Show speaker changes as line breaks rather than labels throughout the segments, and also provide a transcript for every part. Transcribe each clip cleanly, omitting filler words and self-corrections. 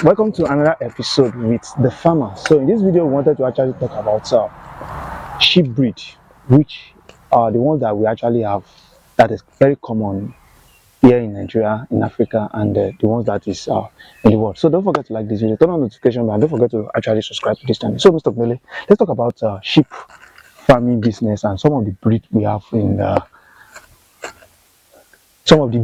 Welcome to another episode with the farmer. So in this video, we wanted to actually talk about sheep breed, which are the ones that we actually have that is very common here in Nigeria, in Africa, and the ones that is in the world. So don't forget to like this video, turn on notification bell, and don't forget to actually subscribe to this channel. So Mr. Mele, let's talk about sheep farming business and some of the breed we have in some of the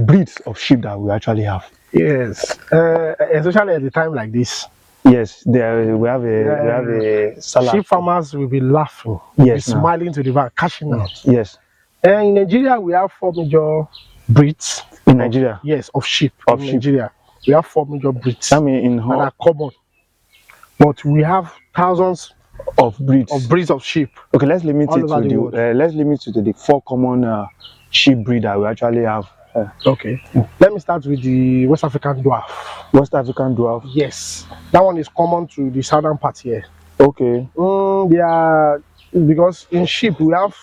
breeds of sheep that we actually have.
Yes, especially at a time like this.
Yes, there we have a salad.
Sheep farmers will be laughing, will be smiling to the bank, cashing out.
Yes.
In Nigeria, we have 4 major breeds.
In Nigeria?
Yes, of sheep.
Of
in
sheep.
Nigeria, we have 4 major breeds.
I mean,
that are common. But we have thousands
of breeds
of sheep.
Okay, let's limit it to the 4 common sheep breed that we actually have.
Okay. Let me start with the West African dwarf.
West African dwarf?
Yes. That one is common to the southern part here.
Okay.
They are, because in sheep we have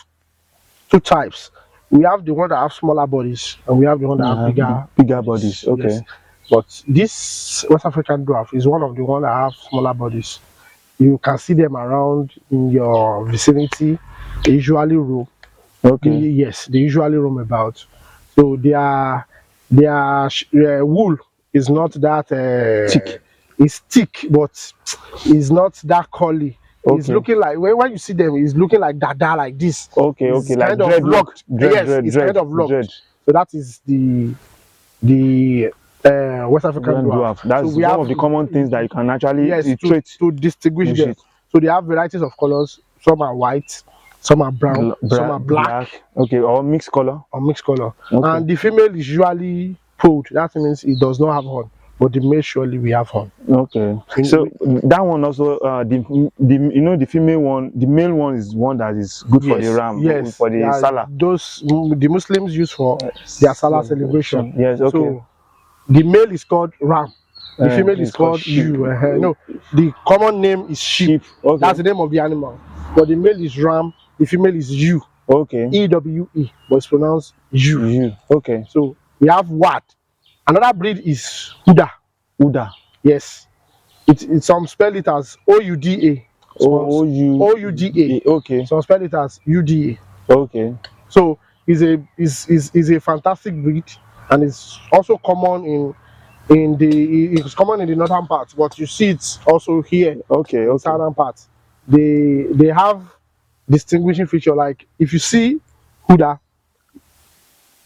2 types. We have the one that have smaller bodies, and we have the one that have
bigger bodies. Okay. Yes.
But this West African dwarf is one of the one that have smaller bodies. You can see them around in your vicinity. They usually roam.
Okay.
They usually roam about. So their wool is not that
thick.
It's thick, but it's not that curly. Okay. It's looking like when you see them, it's looking like dada, like this.
Okay,
it's
like kind of locked.
It's kind of locked. So that is the West African dwarf.
That's so one of the common things that you can actually
to distinguish them. So they have varieties of colors. Some are white, some are brown, some are black.
Okay, or mixed color.
Okay. And the female is usually polled. That means it does not have horn, but the male surely we have horn.
Okay. So that one also, the female one, the male one is one that is good for the ram.
Yes.
For the salah.
Those the Muslims use for their salah celebration.
Yes. Okay.
So the male is called ram. The female is called ewe. No, the common name is sheep. Okay. That's the name of the animal. But the male is ram. The female is ewe.
Okay.
EWE, but it's pronounced ewe.
Okay.
So we have what? Another breed is Uda.
Uda.
Yes. It some spell it as OUDA. OUDA.
Okay.
Some spell it as UDA.
Okay.
So is a fantastic breed, and it's also common it's common in the northern part, but you see it also here.
Okay.
In the southern part. They have distinguishing feature. Like if you see Uda,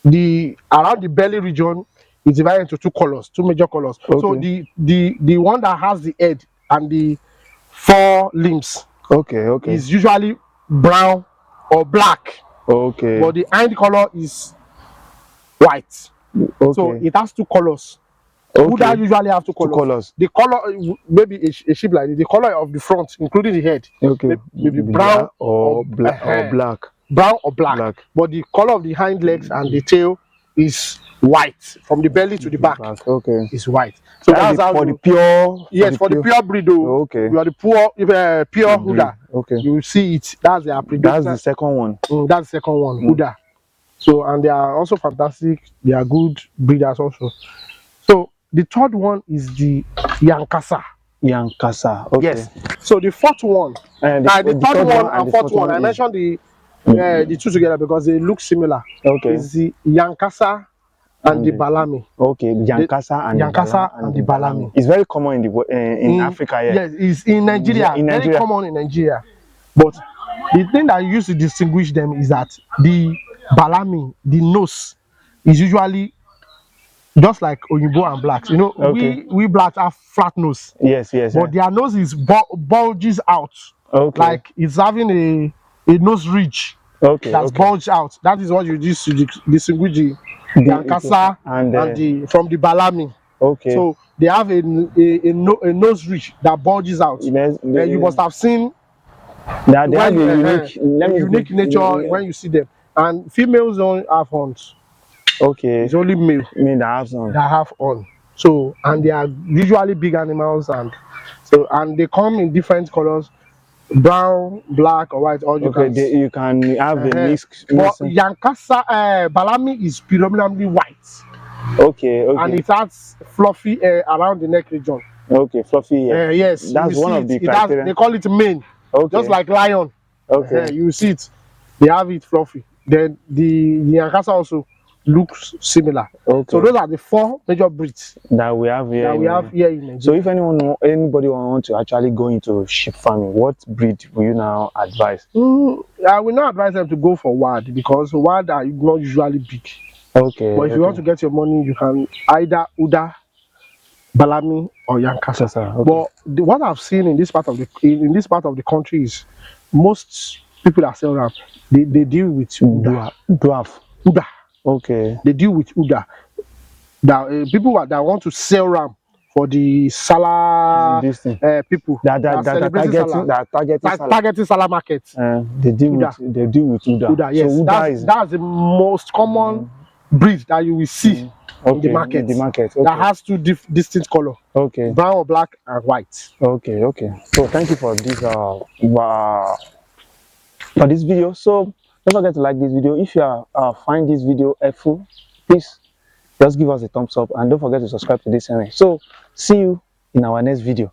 around the belly region is divided into 2 major colors. Okay. So the one that has the head and the 4 limbs is usually brown or black.
Okay.
But the hind color is white. Okay. So it has 2 colors. Okay. Uda usually have 2 colors. The color, maybe a sheep like this, the color of the front, including the head, maybe brown
or black.
Brown or black. But the color of the hind legs and the tail is white. From the belly to the back, is white. So that's how
for the pure.
Yes, for the pure breed.
Okay.
You are the pure Uda.
Okay.
You will see it. That's their breed.
That's the second one.
That's the second one, Uda. So, and they are also fantastic. They are good breeders also. So the third one is the Yankasa.
Yankasa. Okay.
Yes. So the fourth one, the third one and fourth one, I mentioned the 2 together because they look similar.
Okay.
It's the Yankasa and the Balami.
Okay, Yankasa and the Balami. It's very common in Africa.
Yes, it's in Nigeria. Very common in Nigeria. But the thing that you use to distinguish them is that the Balami, the nose, is usually just like Oyinbo and blacks. You know, we blacks have flat nose.
Yes.
But their nose is bulges out.
Okay.
Like it's having a nose ridge. That's bulged out. That is what you use to distinguish the Yankasa and from the Balami.
Okay.
So they have a nose ridge that bulges out. You must have seen
that they have a
unique nature when you see them. And females don't have horns.
Okay.
It's only male
that
have horn. So, and they are usually big animals, and they come in different colors. Brown, black, or white. Or you
can have a mix.
But Yankasa Balami is predominantly white.
Okay.
And it has fluffy hair around the neck region.
Okay, fluffy hair.
Yes,
That's
you
one
see
of the
it. It has,
criteria.
they call it mane,
Okay.
just like lion.
Okay.
You see it. They have it fluffy. Then the Nyankasa also looks similar.
Okay.
So those are the 4 major breeds
that we have here.
In Nigeria.
So if anybody want to actually go into sheep farming, what breed will you now advise?
I will not advise them to go for wild, because wild are not usually big.
Okay.
But if you want to get your money, you can either Uda, Balami, or Yankasa.
Okay.
But what I've seen in this part of the country is most people that sell ram, they deal with Uda. Uda.
Okay.
They deal with Uda. That people that want to sell ram for the Salah people
that are
targeting Salah market.
They deal with Uda.
Yes,
so
that's the most common breed that you will see in the market.
Okay.
That has 2 distinct color.
Okay.
Brown or black and white.
Okay. So thank you for this video. So don't forget to like this video. If you find this video helpful, please just give us a thumbs up and don't forget to subscribe to this channel. So see you in our next video.